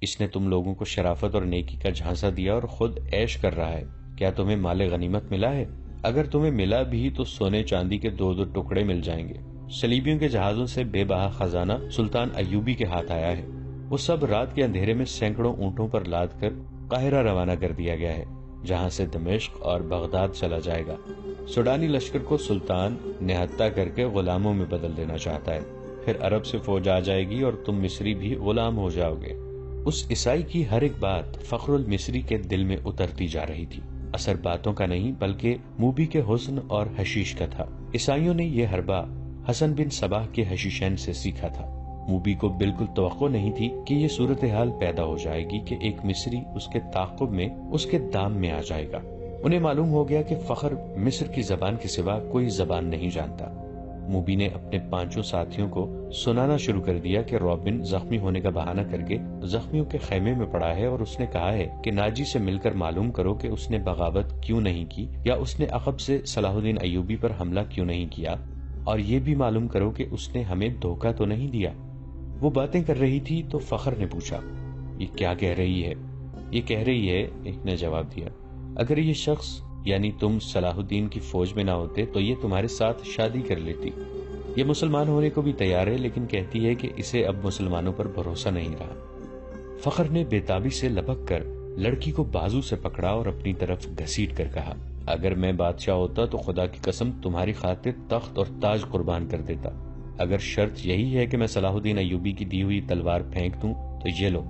اس نے تم لوگوں کو شرافت اور نیکی کا جھانسا دیا اور خود عیش کر رہا ہے۔ کیا تمہیں مال غنیمت ملا ہے؟ اگر تمہیں ملا بھی تو سونے چاندی کے 2 ٹکڑے مل جائیں گے۔ صلیبیوں کے جہازوں سے بے بہا خزانہ سلطان ایوبی کے ہاتھ آیا ہے۔ وہ سب رات کے اندھیرے میں سینکڑوں اونٹوں پر لاد کر قاہرہ روانہ کر دیا گیا ہے، جہاں سے دمشق اور بغداد چلا جائے گا۔ سوڈانی لشکر کو سلطان نہتہ کر کے غلاموں میں بدل دینا چاہتا ہے، پھر عرب سے فوج آ جائے گی اور تم مصری بھی غلام ہو جاؤ گے۔ اس عیسائی کی ہر ایک بات فخر المصری کے دل میں اترتی جا رہی تھی۔ اثر باتوں کا نہیں بلکہ موبی کے حسن اور حشیش کا تھا۔ عیسائیوں نے یہ حربہ حسن بن صباح کے حشیشین سے سیکھا تھا۔ موبی کو بالکل توقع نہیں تھی کہ یہ صورتحال پیدا ہو جائے گی کہ ایک مصری اس کے تعاقب میں اس کے دام میں آ جائے گا۔ انہیں معلوم ہو گیا کہ فخر مصر کی زبان کے سوا کوئی زبان نہیں جانتا۔ موبی نے اپنے 5 ساتھیوں کو سنانا شروع کر دیا کہ رابن زخمی ہونے کا بہانہ کر کے زخمیوں کے خیمے میں پڑا ہے اور اس نے کہا ہے کہ ناجی سے مل کر معلوم کرو کہ اس نے بغاوت کیوں نہیں کی یا اس نے عقب سے صلاح الدین ایوبی پر حملہ کیوں نہیں کیا، اور یہ بھی معلوم کرو کہ اس نے ہمیں دھوکہ تو نہیں دیا۔ وہ باتیں کر رہی تھی تو فخر نے پوچھا، یہ کیا کہہ رہی ہے؟ یہ کہہ رہی ہے، ایک نے جواب دیا، اگر یہ شخص یعنی تم صلاح الدین کی فوج میں نہ ہوتے تو یہ تمہارے ساتھ شادی کر لیتی۔ یہ مسلمان ہونے کو بھی تیار ہے لیکن کہتی ہے کہ اسے اب مسلمانوں پر بھروسہ نہیں رہا۔ فخر نے بےتابی سے لپک کر لڑکی کو بازو سے پکڑا اور اپنی طرف گھسیٹ کر کہا، اگر میں بادشاہ ہوتا تو خدا کی قسم تمہاری خاطر تخت اور تاج قربان کر دیتا۔ اگر شرط یہی ہے کہ میں صلاح الدین ایوبی کی دی ہوئی تلوار پھینک دوں تو یہ لو۔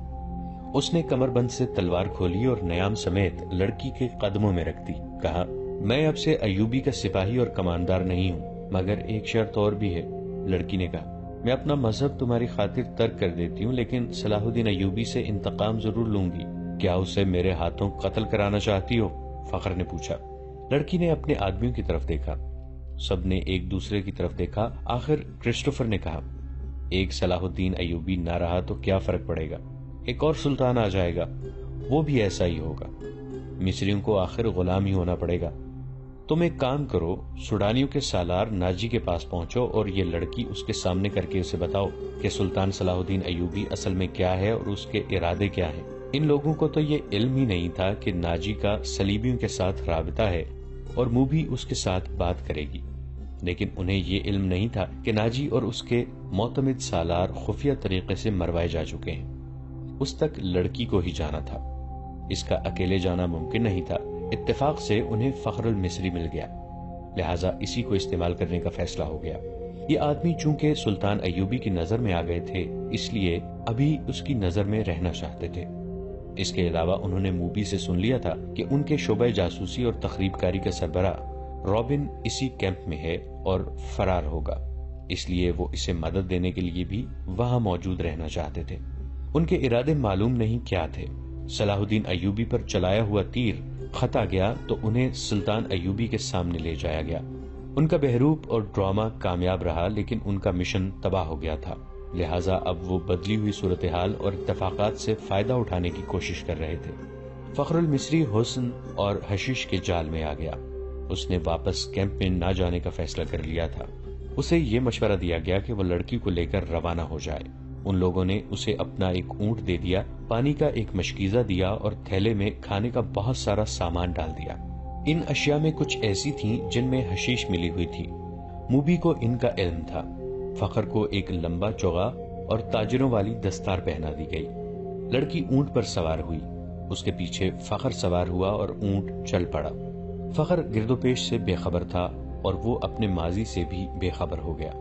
اس نے کمر بند سے تلوار کھولی اور نیام سمیت لڑکی کے قدموں میں رکھ دی۔ کہا، میں اب سے ایوبی کا سپاہی اور کماندار نہیں ہوں، مگر ایک شرط اور بھی ہے۔ لڑکی نے کہا، میں اپنا مذہب تمہاری خاطر ترک کر دیتی ہوں لیکن صلاح الدین ایوبی سے انتقام ضرور لوں گی۔ کیا اسے میرے ہاتھوں قتل کرانا چاہتی ہو؟ فخر نے پوچھا۔ لڑکی نے اپنے آدمیوں کی طرف دیکھا، سب نے ایک دوسرے کی طرف دیکھا۔ آخر کرسٹوفر نے کہا، ایک صلاح الدین ایوبی نہ رہا تو کیا فرق پڑے گا، ایک اور سلطان آ جائے گا، وہ بھی ایسا ہی ہوگا، مصریوں کو آخر غلام ہی ہونا پڑے گا۔ تم ایک کام کرو، سوڈانیوں کے سالار ناجی کے پاس پہنچو اور یہ لڑکی اس کے سامنے کر کے اسے بتاؤ کہ سلطان صلاح الدین ایوبی اصل میں کیا ہے اور اس کے ارادے کیا ہیں۔ ان لوگوں کو تو یہ علم ہی نہیں تھا کہ ناجی کا صلیبیوں کے ساتھ رابطہ ہے اور موبی اس کے ساتھ بات کرے گی، لیکن انہیں یہ علم نہیں تھا کہ ناجی اور اس کے معتمد سالار خفیہ طریقے سے مروائے جا چکے ہیں۔ اس تک لڑکی کو ہی جانا تھا، اس کا اکیلے جانا ممکن نہیں تھا۔ اتفاق سے انہیں فخر المصری مل گیا، لہٰذا اسی کو استعمال کرنے کا فیصلہ ہو گیا۔ یہ آدمی چونکہ سلطان ایوبی کی نظر میں آ گئے تھے اس لیے ابھی اس کی نظر میں رہنا چاہتے تھے۔ اس کے علاوہ انہوں نے موبی سے سن لیا تھا کہ ان کے شعبہ جاسوسی اور تخریب کاری کا سربراہ رابن اسی کیمپ میں ہے اور فرار ہوگا، اس لیے وہ اسے مدد دینے کے لیے بھی وہاں موجود رہنا چاہتے تھے۔ ان کے ارادے معلوم نہیں کیا تھے۔ صلاح الدین ایوبی پر چلایا ہوا تیر خطا گیا تو انہیں سلطان ایوبی کے سامنے لے جایا گیا۔ ان کا بہروپ اور ڈرامہ کامیاب رہا لیکن ان کا مشن تباہ ہو گیا تھا، لہٰذا اب وہ بدلی ہوئی صورتحال اور اتفاقات سے فائدہ اٹھانے کی کوشش کر رہے تھے۔ فخر المصری حسن اور حشیش کے جال میں آ گیا۔ اس نے واپس کیمپ میں نہ جانے کا فیصلہ کر لیا تھا۔ اسے یہ مشورہ دیا گیا کہ وہ لڑکی کو لے کر روانہ ہو جائے۔ ان لوگوں نے اسے اپنا ایک اونٹ دے دیا، پانی کا ایک مشکیزہ دیا اور تھیلے میں کھانے کا بہت سارا سامان ڈال دیا۔ ان اشیاء میں کچھ ایسی تھیں جن میں حشیش ملی ہوئی تھی۔ موبی کو ان کا علم تھا۔ فخر کو ایک لمبا چوغا اور تاجروں والی دستار پہنا دی گئی۔ لڑکی اونٹ پر سوار ہوئی، اس کے پیچھے فخر سوار ہوا اور اونٹ چل پڑا۔ فخر گرد و پیش سے بے خبر تھا اور وہ اپنے ماضی سے بھی بے خبر ہو گیا۔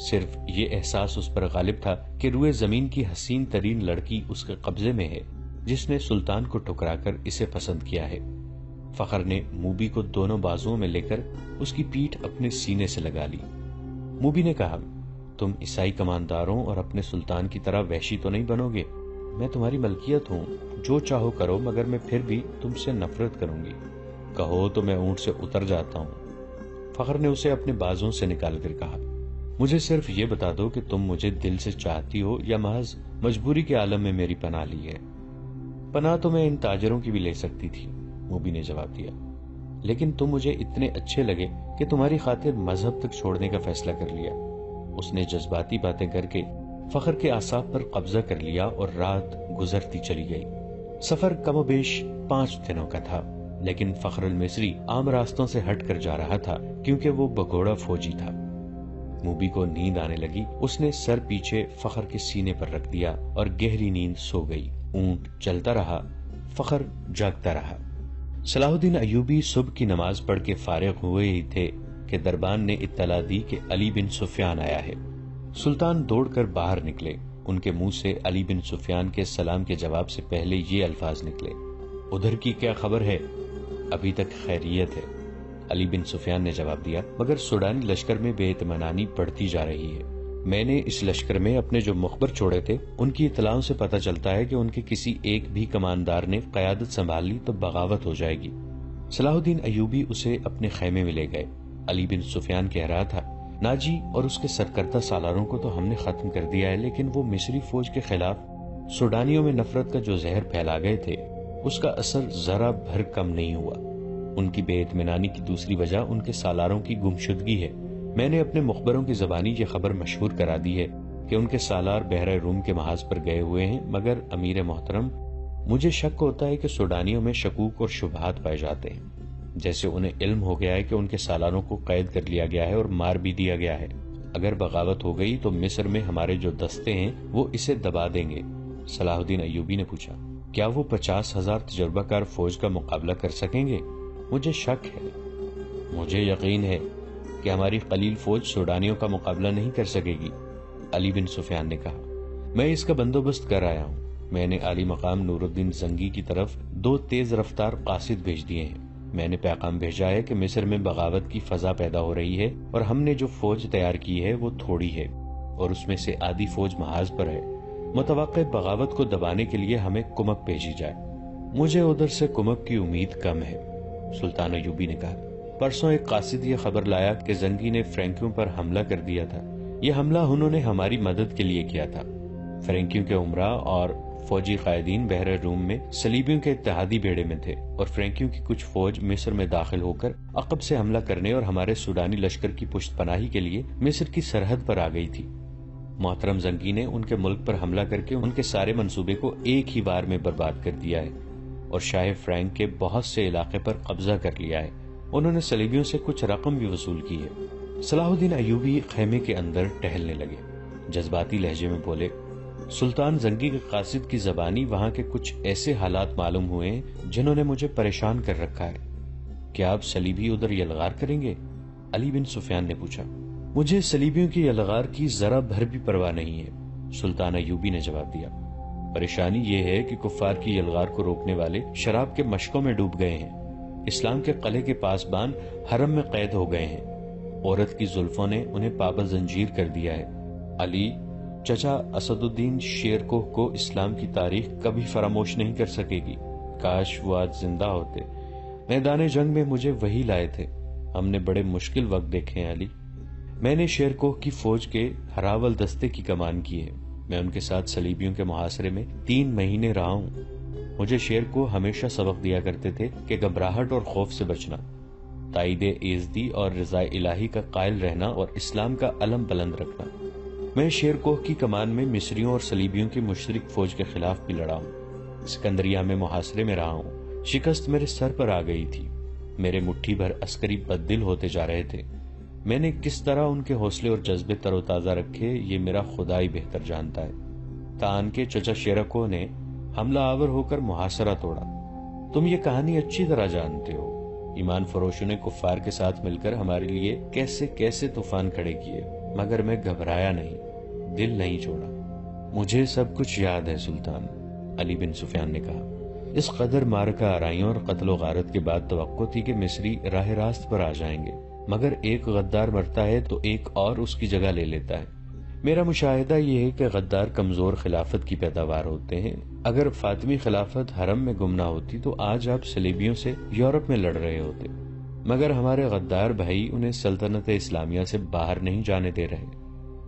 صرف یہ احساس اس پر غالب تھا کہ روئے زمین کی حسین ترین لڑکی اس کے قبضے میں ہے جس نے سلطان کو ٹھکرا کر اسے پسند کیا ہے۔ فخر نے موبی کو دونوں بازوؤں میں لے کر اس کی پیٹھ اپنے سینے سے لگا لی۔ موبی نے کہا، تم عیسائی کمانداروں اور اپنے سلطان کی طرح وحشی تو نہیں بنو گے؟ میں تمہاری ملکیت ہوں، جو چاہو کرو، مگر میں پھر بھی تم سے نفرت کروں گی۔ کہو تو میں اونٹ سے اتر جاتا ہوں۔ فخر نے اسے اپنے بازوؤں سے نکال کر کہا، مجھے صرف یہ بتا دو کہ تم مجھے دل سے چاہتی ہو یا محض مجبوری کے عالم میں میری پناہ لی ہے۔ پناہ تو میں ان تاجروں کی بھی لے سکتی تھی، موبی نے جواب دیا، لیکن تم مجھے اتنے اچھے لگے کہ تمہاری خاطر مذہب تک چھوڑنے کا فیصلہ کر لیا۔ اس نے جذباتی باتیں کر کے فخر کے اعصاب پر قبضہ کر لیا اور رات گزرتی چلی گئی۔ سفر کم و بیش 5 دنوں کا تھا، لیکن فخر المصری عام راستوں سے ہٹ کر جا رہا تھا کیونکہ وہ بگوڑا فوجی تھا۔ موبی کو نیند آنے لگی، اس نے سر پیچھے فخر کے سینے پر رکھ دیا اور گہری نیند سو گئی۔ اونٹ چلتا رہا، فخر جاگتا رہا۔ صلاح الدین ایوبی صبح کی نماز پڑھ کے فارغ ہوئے ہی تھے کہ دربان نے اطلاع دی کہ علی بن سفیان آیا ہے۔ سلطان دوڑ کر باہر نکلے۔ ان کے منہ سے علی بن سفیان کے سلام کے جواب سے پہلے یہ الفاظ نکلے: ادھر کی کیا خبر ہے؟ ابھی تک خیریت ہے، علی بن سفیان نے جواب دیا، مگر سوڈانی لشکر میں بے اطمینانی بڑھتی جا رہی ہے۔ میں نے اس لشکر میں اپنے جو مخبر چھوڑے تھے ان کی اطلاعوں سے پتہ چلتا ہے کہ ان کے کسی ایک بھی کماندار نے قیادت سنبھال لی تو بغاوت ہو جائے گی۔ صلاح الدین ایوبی اسے اپنے خیمے میں لے گئے۔ علی بن سفیان کہہ رہا تھا: ناجی اور اس کے سرکردہ سالاروں کو تو ہم نے ختم کر دیا ہے، لیکن وہ مصری فوج کے خلاف سوڈانیوں میں نفرت کا جو زہر پھیلا گئے تھے اس کا اثر ذرا بھر کم نہیں ہوا۔ ان کی بے اطمینانی کی دوسری وجہ ان کے سالاروں کی گمشدگی ہے۔ میں نے اپنے مخبروں کی زبانی یہ خبر مشہور کرا دی ہے کہ ان کے سالار بحر روم کے محاذ پر گئے ہوئے ہیں، مگر امیر محترم، مجھے شک ہوتا ہے کہ سوڈانیوں میں شکوک اور شبہات پائے جاتے ہیں، جیسے انہیں علم ہو گیا ہے کہ ان کے سالاروں کو قید کر لیا گیا ہے اور مار بھی دیا گیا ہے۔ اگر بغاوت ہو گئی تو مصر میں ہمارے جو دستے ہیں وہ اسے دبا دیں گے۔ صلاح الدین ایوبی نے پوچھا: کیا وہ 50,000 تجربہ کار فوج کا مقابلہ کر سکیں گے؟ مجھے شک ہے۔ مجھے یقین ہے کہ ہماری قلیل فوج سوڈانیوں کا مقابلہ نہیں کر سکے گی، علی بن سفیان نے کہا۔ میں اس کا بندوبست کر آیا ہوں۔ میں نے عالی مقام نور الدین زنگی کی طرف 2 تیز رفتار قاصد بھیج دیے ہیں۔ میں نے پیغام بھیجا ہے کہ مصر میں بغاوت کی فضا پیدا ہو رہی ہے اور ہم نے جو فوج تیار کی ہے وہ تھوڑی ہے اور اس میں سے آدھی فوج محاذ پر ہے۔ متوقع بغاوت کو دبانے کے لیے ہمیں کمک بھیجی جائے۔ مجھے ادھر سے کمک کی امید کم ہے، سلطان ایوبی نے کہا۔ پرسوں ایک قاصد یہ خبر لایا کہ زنگی نے فرینکیوں پر حملہ کر دیا تھا۔ یہ حملہ انہوں نے ہماری مدد کے لیے کیا تھا۔ فرینکیوں کے عمرا اور فوجی قائدین بحر روم میں صلیبیوں کے اتحادی بیڑے میں تھے اور فرینکیوں کی کچھ فوج مصر میں داخل ہو کر عقب سے حملہ کرنے اور ہمارے سوڈانی لشکر کی پشت پناہی کے لیے مصر کی سرحد پر آ گئی تھی۔ محترم زنگی نے ان کے ملک پر حملہ کر کے ان کے سارے منصوبے کو ایک ہی بار میں برباد کر دیا ہے اور شاہ فرینک کے بہت سے علاقے پر قبضہ کر لیا ہے۔ انہوں نے صلیبیوں سے کچھ رقم بھی وصول کی ہے۔ صلاح الدین ایوبی خیمے کے اندر ٹہلنے لگے، جذباتی لہجے میں بولے: سلطان زنگی کے قاصد کی زبانی وہاں کے کچھ ایسے حالات معلوم ہوئے ہیں جنہوں نے مجھے پریشان کر رکھا ہے۔ کیا آپ صلیبی ادھر یلغار کریں گے؟ علی بن سفیان نے پوچھا۔ مجھے صلیبیوں کی یلغار کی ذرا بھر بھی پرواہ نہیں ہے، سلطان ایوبی نے جواب دیا۔ پریشانی یہ ہے کہ کفار کی یلغار کو روکنے والے شراب کے مشکوں میں ڈوب گئے ہیں۔ اسلام کے قلعے کے پاسبان حرم میں قید ہو گئے ہیں۔ عورت کی زلفوں نے انہیں پابند زنجیر کر دیا ہے۔ علی، چچا اسد الدین شیرکوہ کو اسلام کی تاریخ کبھی فراموش نہیں کر سکے گی۔ کاش وہ آج زندہ ہوتے۔ میدان جنگ میں مجھے وہی لائے تھے۔ ہم نے بڑے مشکل وقت دیکھے ہیں علی۔ میں نے شیرکوہ کی فوج کے ہراول دستے کی کمان کی ہے۔ میں ان کے ساتھ صلیبیوں کے محاصرے میں 3 مہینے رہا ہوں۔ مجھے شیرکوہ ہمیشہ سبق دیا کرتے تھے کہ گھبراہٹ اور خوف سے بچنا، تائید ایزدی اور رضا الہی کا قائل رہنا اور اسلام کا علم بلند رکھنا۔ میں شیرکوہ کی کمان میں مصریوں اور صلیبیوں کی مشترک فوج کے خلاف بھی لڑا ہوں۔ اسکندریہ میں محاصرے میں رہا ہوں۔ شکست میرے سر پر آ گئی تھی۔ میرے مٹھی بھر عسکری بددل ہوتے جا رہے تھے۔ میں نے کس طرح ان کے حوصلے اور جذبے تر و تازہ رکھے یہ میرا خدا ہی بہتر جانتا ہے۔ تان کے چچا شیرکوہ نے حملہ آور ہو کر محاصرہ توڑا۔ تم یہ کہانی اچھی طرح جانتے ہو۔ ایمان فروشوں نے کفار کے ساتھ مل کر ہمارے لیے کیسے کیسے طوفان کھڑے کیے، مگر میں گھبرایا نہیں، دل نہیں چھوڑا۔ مجھے سب کچھ یاد ہے سلطان، علی بن سفیان نے کہا۔ اس قدر مارکہ آرائیوں اور قتل و غارت کے بعد توقع تھی کہ مصری راہ راست پر آ جائیں گے، مگر ایک غدار مرتا ہے تو ایک اور اس کی جگہ لے لیتا ہے۔ میرا مشاہدہ یہ ہے کہ غدار کمزور خلافت کی پیداوار ہوتے ہیں۔ اگر فاطمی خلافت حرم میں گم نہ ہوتی تو آج آپ صلیبیوں سے یورپ میں لڑ رہے ہوتے، مگر ہمارے غدار بھائی انہیں سلطنت اسلامیہ سے باہر نہیں جانے دے رہے۔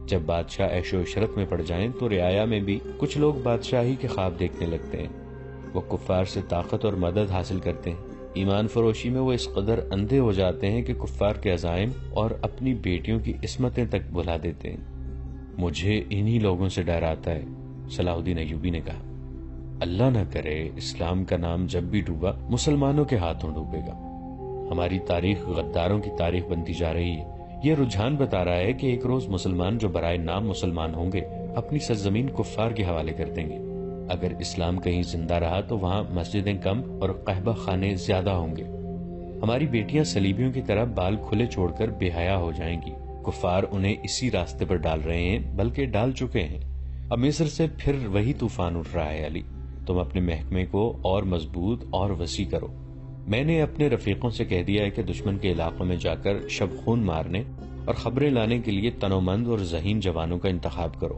جب بادشاہ عیش و عشرت میں پڑ جائیں تو رعایا میں بھی کچھ لوگ بادشاہی کے خواب دیکھنے لگتے ہیں۔ وہ کفار سے طاقت اور مدد حاصل کرتے ہیں۔ ایمان فروشی میں وہ اس قدر اندھے ہو جاتے ہیں کہ کفار کے عزائم اور اپنی بیٹیوں کی عصمتیں تک بھلا دیتے ہیں۔ مجھے انہی لوگوں سے ڈر آتا ہے، صلاح الدین ایوبی نے کہا۔ اللہ نہ کرے اسلام کا نام جب بھی ڈوبا مسلمانوں کے ہاتھوں ڈوبے گا۔ ہماری تاریخ غداروں کی تاریخ بنتی جا رہی ہے۔ یہ رجحان بتا رہا ہے کہ ایک روز مسلمان جو برائے نام مسلمان ہوں گے اپنی سرزمین کفار کے حوالے کر دیں گے۔ اگر اسلام کہیں زندہ رہا تو وہاں مسجدیں کم اور قہبہ خانے زیادہ ہوں گے۔ ہماری بیٹیاں صلیبیوں کی طرح بال کھلے چھوڑ کر بے حیا ہو جائیں گی۔ کفار انہیں اسی راستے پر ڈال رہے ہیں، بلکہ ڈال چکے ہیں۔ اب مصر سے پھر وہی طوفان اٹھ رہا ہے۔ علی، تم اپنے محکمے کو اور مضبوط اور وسیع کرو۔ میں نے اپنے رفیقوں سے کہہ دیا ہے کہ دشمن کے علاقوں میں جا کر شب خون مارنے اور خبریں لانے کے لیے تنومند اور ذہین جوانوں کا انتخاب کرو۔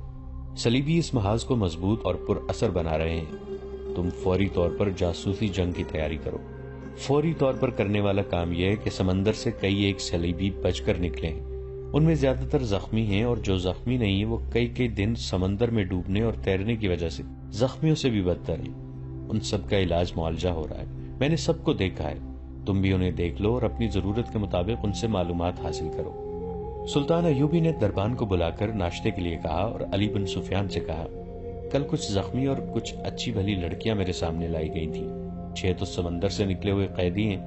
صلیبی اس محاذ کو مضبوط اور پر اثر بنا رہے ہیں۔ تم فوری طور پر جاسوسی جنگ کی تیاری کرو۔ فوری طور پر کرنے والا کام یہ ہے کہ سمندر سے کئی ایک صلیبی بچ کر نکلے ہیں۔ ان میں زیادہ تر زخمی ہیں، اور جو زخمی نہیں ہیں وہ کئی دن سمندر میں ڈوبنے اور تیرنے کی وجہ سے زخمیوں سے بھی بدتر ہیں۔ ان سب کا علاج معالجہ ہو رہا ہے۔ میں نے سب کو دیکھا ہے، تم بھی انہیں دیکھ لو اور اپنی ضرورت کے مطابق ان سے معلومات حاصل کرو۔ سلطان ایوبی نے دربان کو بلا کر ناشتے کے لیے کہا اور علی بن سفیان سے کہا، کل کچھ زخمی اور کچھ اچھی بھلی لڑکیاں میرے سامنے لائی گئی تھیں۔ 6 تو سمندر سے نکلے ہوئے قیدی ہیں،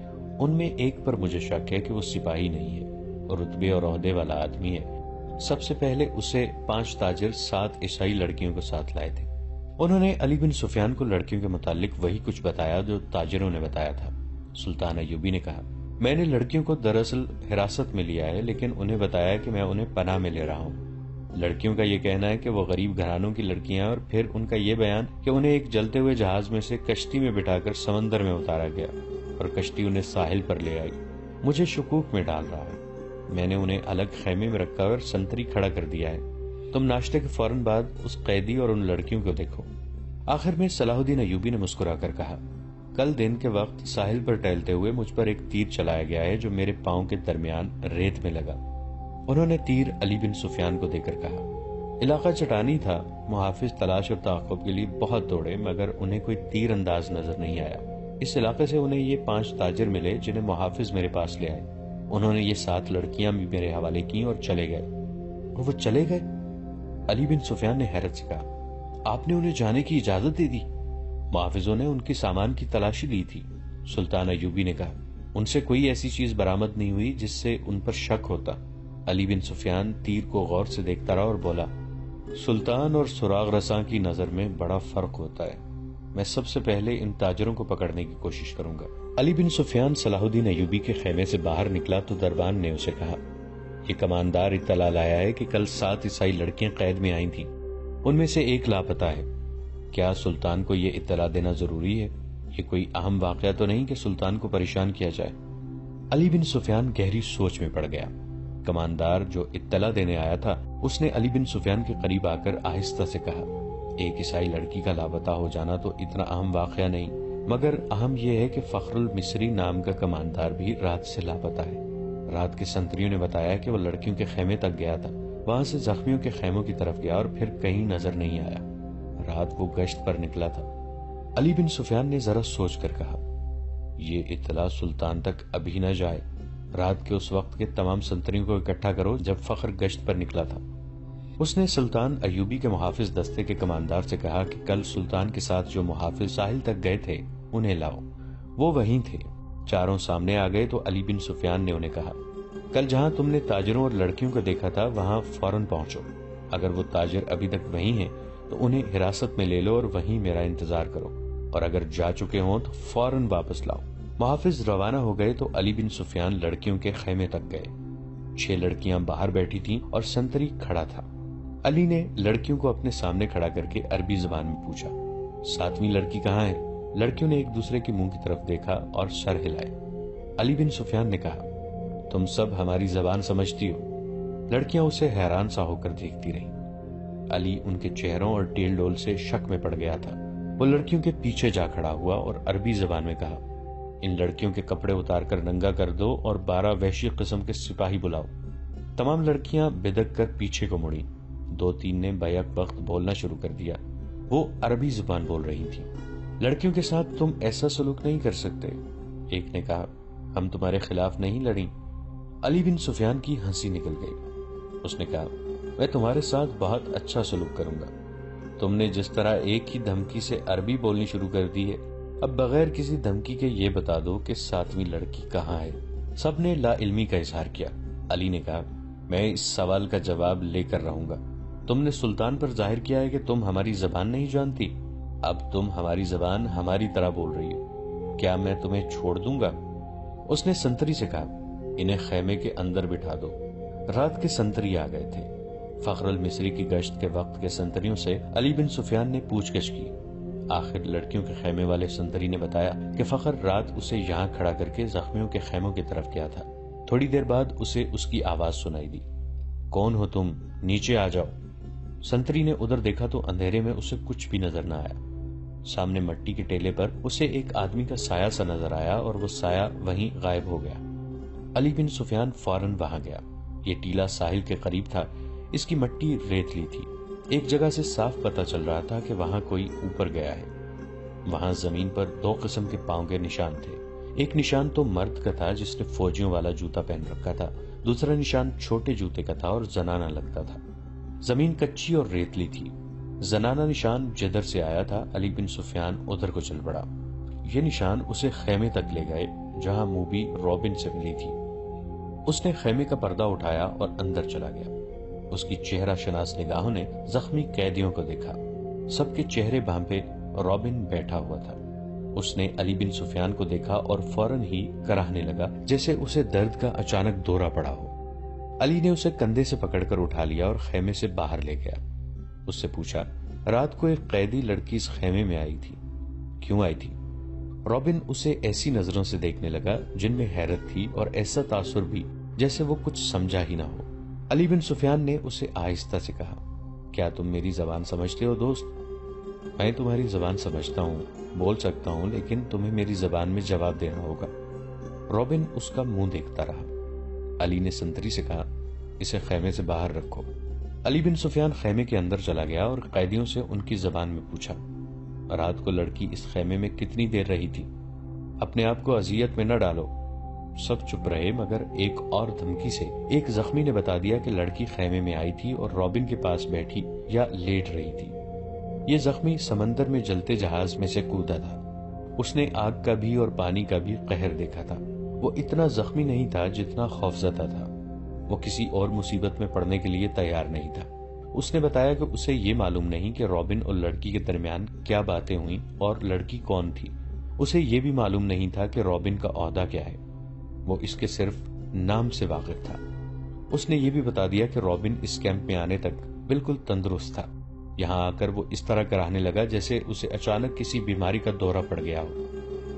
ان میں ایک پر مجھے شک ہے کہ وہ سپاہی نہیں ہے اور رتبے اور عہدے والا آدمی ہے۔ سب سے پہلے اسے 5 تاجر 7 عیسائی لڑکیوں کو ساتھ لائے تھے۔ انہوں نے علی بن سفیان کو لڑکیوں کے متعلق وہی کچھ بتایا جو تاجروں نے بتایا تھا۔ سلطان ایوبی نے کہا، میں نے لڑکیوں کو دراصل حراست میں لیا ہے، لیکن انہیں بتایا کہ میں انہیں پناہ میں لے رہا ہوں۔ لڑکیوں کا یہ کہنا ہے کہ وہ غریب گھرانوں کی لڑکیاں، اور پھر ان کا یہ بیان کہ انہیں ایک جلتے ہوئے جہاز میں سے کشتی میں بٹھا کر سمندر میں اتارا گیا اور کشتی انہیں ساحل پر لے آئی، مجھے شکوک میں ڈال رہا ہے۔ میں نے انہیں الگ خیمے میں رکھا اور سنتری کھڑا کر دیا ہے۔ تم ناشتے کے فوراً بعد اس قیدی اور ان لڑکیوں کو دیکھو۔ آخر میں صلاح الدین ایوبی نے مسکرا کر کہا، کل دن کے وقت ساحل پر ٹہلتے ہوئے مجھ پر ایک تیر چلایا گیا ہے جو میرے پاؤں کے درمیان ریت میں لگا۔ انہوں نے تیر علی بن سفیان کو دے کر کہا، علاقہ چٹانی تھا، محافظ تلاش اور تعاقب کے لیے بہت دوڑے مگر انہیں کوئی تیر انداز نظر نہیں آیا۔ اس علاقے سے انہیں یہ 5 تاجر ملے جنہیں محافظ میرے پاس لے آئے۔ انہوں نے یہ 7 لڑکیاں بھی میرے حوالے کی اور چلے گئے۔ اور وہ چلے گئے؟ علی بن سفیان نے حیرت سے کہا، آپ نے انہیں جانے کی اجازت دے دی؟ محافظوں نے ان کی سامان کی تلاشی لی تھی۔ سلطان ایوبی نے کہا، ان سے کوئی ایسی چیز برآمد نہیں ہوئی جس سے ان پر شک ہوتا۔ علی بن سفیان تیر کو غور سے دیکھتا رہا اور بولا، سلطان اور سراغ رساں کی نظر میں بڑا فرق ہوتا ہے۔ میں سب سے پہلے ان تاجروں کو پکڑنے کی کوشش کروں گا۔ علی بن سفیان صلاح الدین ایوبی کے خیمے سے باہر نکلا تو دربان نے اسے کہا، یہ کماندار اطلاع لایا ہے کہ کل 7 عیسائی لڑکیاں قید میں آئی تھیں، ان میں سے ایک لاپتہ ہے۔ کیا سلطان کو یہ اطلاع دینا ضروری ہے؟ یہ کوئی اہم واقعہ تو نہیں کہ سلطان کو پریشان کیا جائے؟ علی بن سفیان گہری سوچ میں پڑ گیا۔ کماندار جو اطلاع دینے آیا تھا اس نے علی بن سفیان کے قریب آ کر آہستہ سے کہا، ایک عیسائی لڑکی کا لاپتہ ہو جانا تو اتنا اہم واقعہ نہیں، مگر اہم یہ ہے کہ فخر المصری نام کا کماندار بھی رات سے لاپتہ ہے۔ رات کے سنتریوں نے بتایا کہ وہ لڑکیوں کے خیمے تک گیا تھا، وہاں سے زخمیوں کے خیموں کی طرف گیا اور پھر کہیں نظر نہیں آیا۔ رات وہ گشت پر نکلا تھا۔ علی بن سفیان نے ذرا سوچ کر کہا، یہ اطلاع سلطان تک ابھی نہ جائے۔ رات کے اس وقت کے تمام سنتریوں کو اکٹھا کرو جب فخر گشت پر نکلا تھا۔ اس نے سلطان ایوبی کے محافظ دستے کے کماندار سے کہا کہ کل سلطان کے ساتھ جو محافظ ساحل تک گئے تھے انہیں لاؤ۔ وہ وہیں تھے۔ چاروں سامنے آ گئے تو علی بن سفیان نے انہیں کہا، کل جہاں تم نے تاجروں اور لڑکیوں کو دیکھا تھا وہاں فوراً پہنچو۔ اگر وہ تاجر ابھی تک وہیں ہیں تو انہیں حراست میں لے لو اور وہیں میرا انتظار کرو، اور اگر جا چکے ہوں تو فوراً واپس لاؤ۔ محافظ روانہ ہو گئے تو علی بن سفیان لڑکیوں کے خیمے تک گئے۔ 6 لڑکیاں باہر بیٹھی تھیں اور سنتری کھڑا تھا۔ علی نے لڑکیوں کو اپنے سامنے کھڑا کر کے عربی زبان میں پوچھا، 7ویں لڑکی کہاں ہے؟ لڑکیوں نے ایک دوسرے کے منہ کی طرف دیکھا اور سر ہلائے۔ علی بن سفیان نے کہا، تم سب ہماری زبان سمجھتی ہو؟ لڑکیاں اسے حیران سا ہو کر دیکھتی رہیں۔ علی ان کے چہروں اور ٹیل ڈول سے شک میں پڑ گیا تھا۔ وہ لڑکیوں کے پیچھے جا کھڑا ہوا اور عربی زبان میں کہا، ان لڑکیوں کے کپڑے اتار کر ننگا کر دو اور 12 وحشی قسم کے سپاہی بلاؤ۔ تمام لڑکیاں بدک کر پیچھے کو مڑیں۔ 2-3 نے بیک وقت بولنا شروع کر دیا۔ وہ عربی زبان بول رہی تھی۔ لڑکیوں کے ساتھ تم ایسا سلوک نہیں کر سکتے، ایک نے کہا، ہم تمہارے خلاف نہیں لڑیں۔ علی بن سفیان کی ہنسی نکل گئی۔ اس نے کہا، میں تمہارے ساتھ بہت اچھا سلوک کروں گا۔ تم نے جس طرح ایک ہی دھمکی سے عربی بولنی شروع کر دی ہے، اب بغیر کسی دھمکی کے یہ بتا دو کہ 7ویں لڑکی کہاں ہے۔ سب نے لا علمی کا اظہار کیا۔ علی نے کہا، میں اس سوال کا جواب لے کر رہوں گا۔ تم نے سلطان پر ظاہر کیا ہے کہ تم ہماری زبان نہیں جانتی، اب تم ہماری زبان ہماری طرح بول رہی ہو، کیا میں تمہیں چھوڑ دوں گا؟ اس نے سنتری سے کہا، انہیں خیمے کے اندر بٹھا دو۔ رات کے سنتری آ گئے تھے۔ فخر المصری کی گشت کے وقت کے سنتریوں سے علی بن سفیان نے پوچھ گچھ کی۔ آخر لڑکیوں کے خیمے والے سنتری نے بتایا کہ فخر رات اسے یہاں کھڑا کر کے زخمیوں کے خیموں کی طرف گیا تھا۔ تھوڑی دیر بعد اسے اس کی آواز سنائی دی، کون ہو تم؟ نیچے آ جاؤ۔ سنتری نے ادھر دیکھا تو اندھیرے میں اسے کچھ بھی نظر نہ آیا۔ سامنے مٹی کے ٹیلے پر اسے ایک آدمی کا سایہ سا نظر آیا اور وہ سایہ وہیں غائب ہو گیا۔ علی بن سفیان فوراً وہاں گیا۔ یہ ٹیلا ساحل کے قریب تھا، اس کی مٹی ریتلی تھی۔ ایک جگہ سے صاف پتہ چل رہا تھا کہ وہاں کوئی اوپر گیا ہے۔ وہاں زمین پر 2 قسم کے پاؤں کے نشان تھے۔ ایک نشان تو مرد کا تھا جس نے فوجیوں والا جوتا پہن رکھا تھا، دوسرا نشان چھوٹے جوتے کا تھا اور زنانہ لگتا تھا۔ زمین کچی اور ریتلی تھی۔ زنانہ نشان جدھر سے آیا تھا، علی بن سفیان ادھر کو چل پڑا۔ یہ نشان اسے خیمے تک لے گئے جہاں موبی رابن سے ملی تھی۔ اس نے خیمے کا پردہ اٹھایا اور اندر چلا گیا۔ اس کی چہرہ شناس نگاہوں نے زخمی قیدیوں کو دیکھا۔ سب کے چہرے بھانپے رابن بیٹھا ہوا تھا۔ اس نے علی بن سفیان کو دیکھا اور فوراً ہی کراہنے لگا جیسے اسے درد کا اچانک دورہ پڑا ہو۔ علی نے اسے کندھے سے پکڑ کر اٹھا لیا اور خیمے سے باہر لے گیا۔ اس سے پوچھا، رات کو ایک قیدی لڑکی اس خیمے میں آئی تھی، کیوں آئی تھی؟ رابن اسے ایسی نظروں سے دیکھنے لگا جن میں حیرت تھی اور ایسا تاثر بھی جیسے وہ کچھ سمجھا ہی نہ ہو۔ علی بن سفیان نے اسے آہستہ سے کہا، کیا تم میری زبان سمجھتے ہو دوست؟ میں تمہاری زبان سمجھتا ہوں، بول سکتا ہوں، لیکن تمہیں میری زبان میں جواب دینا ہوگا۔ رابن اس کا منہ دیکھتا رہا۔ علی نے سنتری سے کہا، اسے خیمے سے باہر رکھو۔ علی بن سفیان خیمے کے اندر چلا گیا اور قیدیوں سے ان کی زبان میں پوچھا، رات کو لڑکی اس خیمے میں کتنی دیر رہی تھی؟ اپنے آپ کو اذیت میں نہ ڈالو۔ سب چپ رہے مگر ایک اور دھمکی سے ایک زخمی نے بتا دیا کہ لڑکی خیمے میں آئی تھی اور رابن کے پاس بیٹھی یا لیٹ رہی تھی۔ یہ زخمی سمندر میں جلتے جہاز میں سے کودا تھا۔ اس نے آگ کا بھی اور پانی کا بھی قہر دیکھا تھا۔ وہ اتنا زخمی نہیں تھا جتنا خوفزدہ تھا۔ وہ کسی اور مصیبت میں پڑنے کے لیے تیار نہیں تھا۔ اس نے بتایا کہ اسے یہ معلوم نہیں کہ رابن اور لڑکی کے درمیان کیا باتیں ہوئیں اور لڑکی کون تھی۔ اسے یہ بھی معلوم نہیں تھا کہ رابن کا عہدہ کیا ہے، وہ اس کے صرف نام سے واقف تھا۔ اس نے یہ بھی بتا دیا کہ رابن اس کیمپ میں آنے تک بالکل تندرست تھا۔ یہاں آ کر وہ اس طرح کراہنے لگا جیسے اسے اچانک کسی بیماری کا دورہ پڑ گیا ہو۔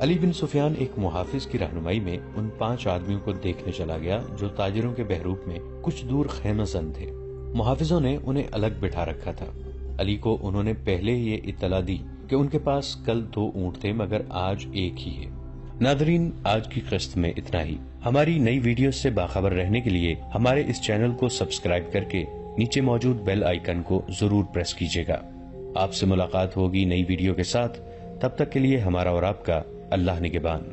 علی بن سفیان ایک محافظ کی رہنمائی میں ان 5 آدمیوں کو دیکھنے چلا گیا جو تاجروں کے بحروپ میں کچھ دور خیمہ زن تھے۔ محافظوں نے انہیں الگ بٹھا رکھا تھا۔ علی کو انہوں نے پہلے یہ اطلاع دی کہ ان کے پاس کل 2 اونٹ تھے مگر آج ایک ہی ہے۔ ناظرین، آج کی قسط میں اتنا ہی۔ ہماری نئی ویڈیوز سے باخبر رہنے کے لیے ہمارے اس چینل کو سبسکرائب کر کے نیچے موجود بیل آئیکن کو ضرور پریس کیجیے گا۔ آپ سے ملاقات ہوگی نئی ویڈیو کے ساتھ، تب تک کے لیے ہمارا اور آپ کا اللہ نگہبان۔